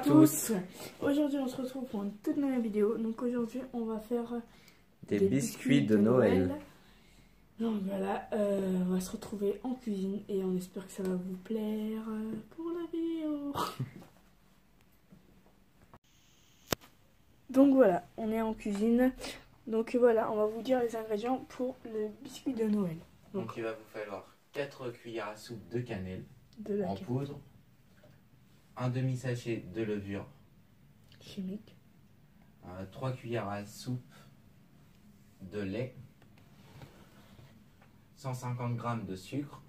tous. Aujourd'hui on se retrouve pour une toute nouvelle vidéo. Donc aujourd'hui on va faire des biscuits de Noël. Donc voilà, on va se retrouver en cuisine et on espère que ça va vous plaire pour la vidéo. Donc voilà, on est en cuisine. Donc voilà, on va vous dire les ingrédients pour le biscuit de Noël. Donc il va vous falloir 4 cuillères à soupe de cannelle en poudre, un demi-sachet de levure chimique, 3 cuillères à soupe de lait, 150 g de sucre,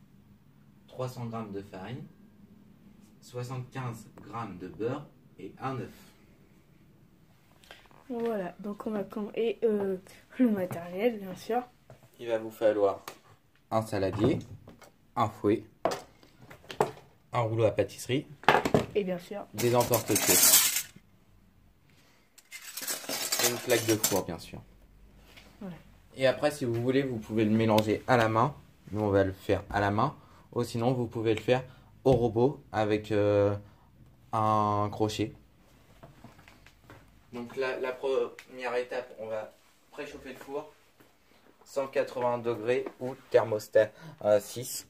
300 g de farine, 75 g de beurre et un œuf. Voilà, donc on va et le matériel bien sûr. Il va vous falloir un saladier, un fouet, un rouleau à pâtisserie et bien sûr des emporte-pièces. Et une plaque de four bien sûr. Voilà. Et après si vous voulez vous pouvez le mélanger à la main. Nous on va le faire à la main. Ou sinon vous pouvez le faire au robot avec un crochet. Donc la première étape, on va préchauffer le four. 180 degrés ou thermostat 6.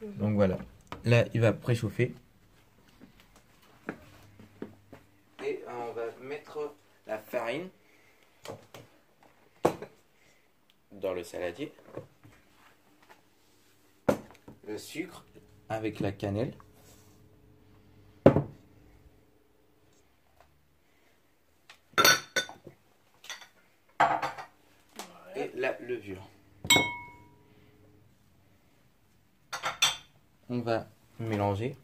Donc voilà, là il va préchauffer. Et on va mettre la farine dans le saladier. Le sucre avec la cannelle. Et la levure. On va mélanger.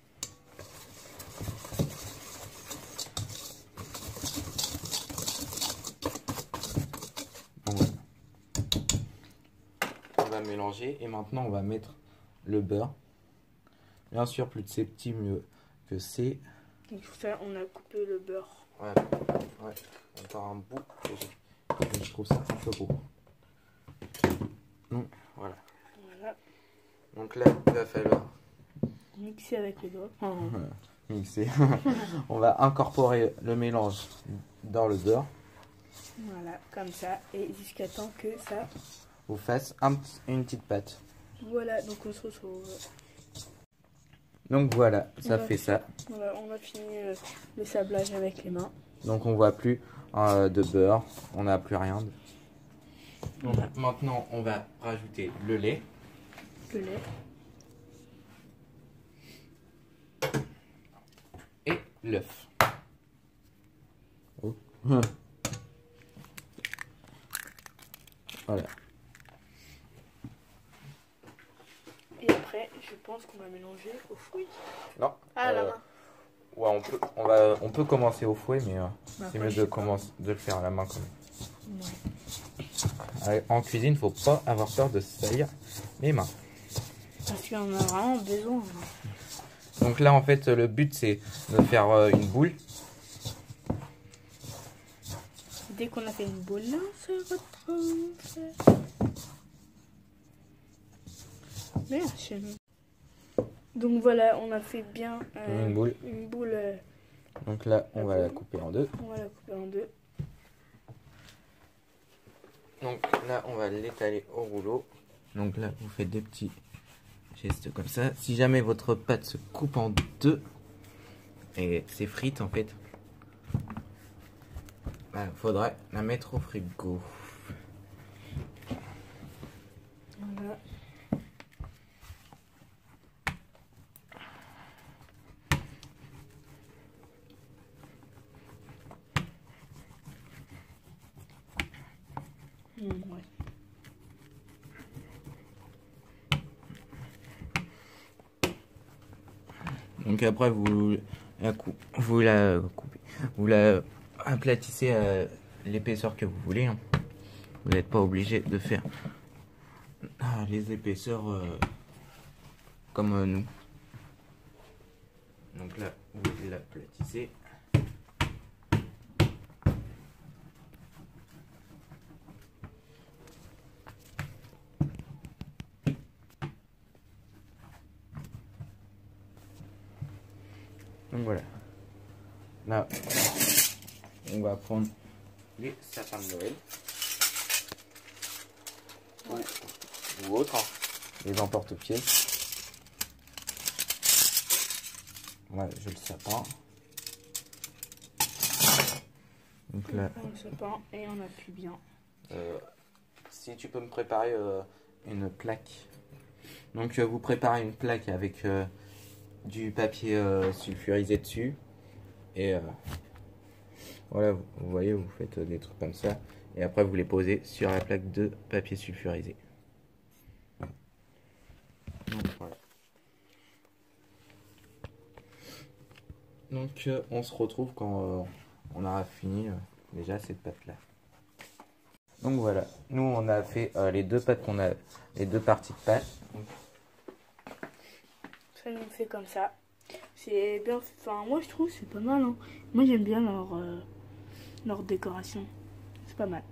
Voilà. On va mélanger et maintenant on va mettre le beurre. Bien sûr, plus c'est petit, mieux que c'est. Donc ça, on a coupé le beurre. Ouais, encore un bout. Je trouve ça un peu beau. Donc, voilà. Donc là, il va falloir mixer avec les doigts. Mixer. On va incorporer le mélange dans le beurre. Voilà, comme ça. Et jusqu'à temps que ça vous fasse une petite pâte. Voilà, donc on se retrouve. Donc voilà, ça fait ça. Voilà, on a fini le sablage avec les mains. Donc on voit plus de beurre, on n'a plus rien. Donc maintenant on va rajouter le lait. Le lait. Et l'œuf. Oh. Voilà. Et après, je pense qu'on va mélanger au fouet. Non. Ah, la main. Ouais, on peut commencer au fouet, mais c'est mieux de le faire à la main quand même. Ouais. En cuisine, faut pas avoir peur de se salir les mains. Parce qu'il y en a vraiment besoin. Donc là, en fait, le but, c'est de faire une boule. Dès qu'on a fait une boule, là, on se retrouve. Bien, donc voilà, on a fait bien une boule. Donc là, on va la couper en deux. On va la couper en deux. Donc là, on va l'étaler au rouleau. Donc là, vous faites des petits gestes comme ça. Si jamais votre pâte se coupe en deux et c'est frite en fait, bah, faudrait la mettre au frigo. Voilà. Ouais. Donc après vous la aplatissez à l'épaisseur que vous voulez. Hein. Vous n'êtes pas obligé de faire les épaisseurs comme nous. Donc là vous l'aplatissez. Donc voilà. Là, on va prendre les sapins de Noël. Ou autre, hein. Les emporte-pièces. Voilà, j'ai le sapin. Donc là, on prend le sapin et on appuie bien. si tu peux me préparer une plaque. Donc vous préparez une plaque avec du papier sulfurisé dessus. Et voilà, vous voyez, vous faites des trucs comme ça. Et après vous les posez sur la plaque de papier sulfurisé. Donc voilà. Donc on se retrouve quand on aura fini déjà cette pâte là. Donc voilà, nous on a fait les deux pâtes qu'on a, les deux parties de pâte. Ça nous fait comme ça. C'est bien fait. Enfin, moi je trouve c'est pas mal. Hein. Moi j'aime bien leur décoration. C'est pas mal.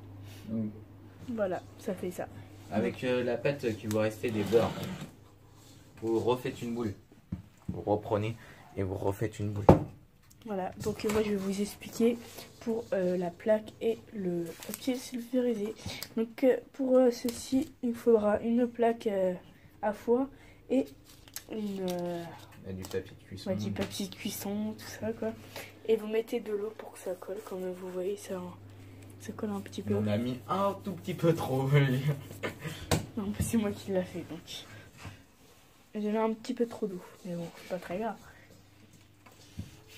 Voilà, ça fait ça. Avec la pâte qui vous restait des beurres, vous refaites une boule. Vous reprenez et vous refaites une boule. Voilà, donc moi je vais vous expliquer pour la plaque et le papier sulfurisé. Donc pour ceci, il faudra une plaque à foie et une, du papier de cuisson. ouais, du papier de cuisson, tout ça quoi. Et vous mettez de l'eau pour que ça colle, comme vous voyez, ça colle un petit peu. On a mis un tout petit peu trop. Non, c'est moi qui l'a fait donc. J'ai mis un petit peu trop d'eau, mais bon, c'est pas très grave.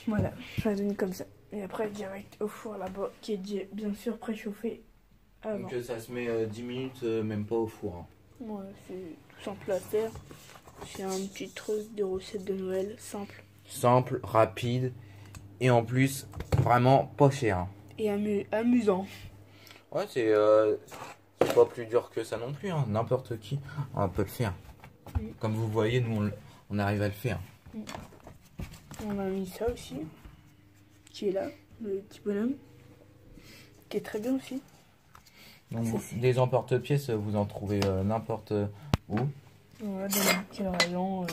Voilà, ça va donner comme ça. Et après, direct au four là-bas, qui est bien sûr préchauffé avant. Donc ça se met 10 minutes, même pas au four. Hein. Ouais, c'est tout simple à faire. C'est un petit truc de recette de Noël, simple. Simple, rapide, et en plus, vraiment pas cher. Hein. Et amusant. Ouais, c'est pas plus dur que ça non plus. Hein. N'importe qui on peut le faire. Comme vous voyez, nous on arrive à le faire. On a mis ça aussi, qui est là, le petit bonhomme, qui est très bien aussi. Donc des emporte-pièces, vous en trouvez n'importe où. Voilà, dans un petit rayon.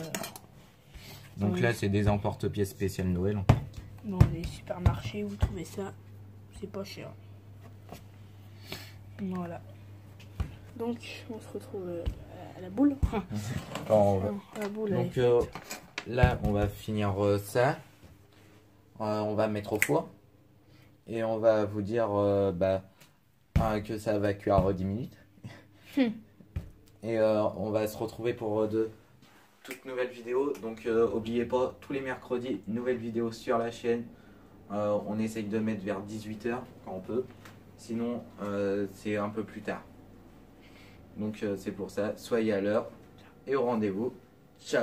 Donc là, c'est des emporte-pièces spéciales Noël. Dans les supermarchés, vous trouvez ça, c'est pas cher. Voilà. Donc, on se retrouve à la boule. La boule, donc là, on va finir ça. On va mettre au four. Et on va vous dire que ça va cuire 10 minutes. Et on va se retrouver pour de toutes nouvelles vidéos. Donc n'oubliez pas, tous les mercredis, nouvelle vidéo sur la chaîne. On essaye de mettre vers 18 h quand on peut. Sinon, c'est un peu plus tard. Donc c'est pour ça, soyez à l'heure et au rendez-vous. Ciao!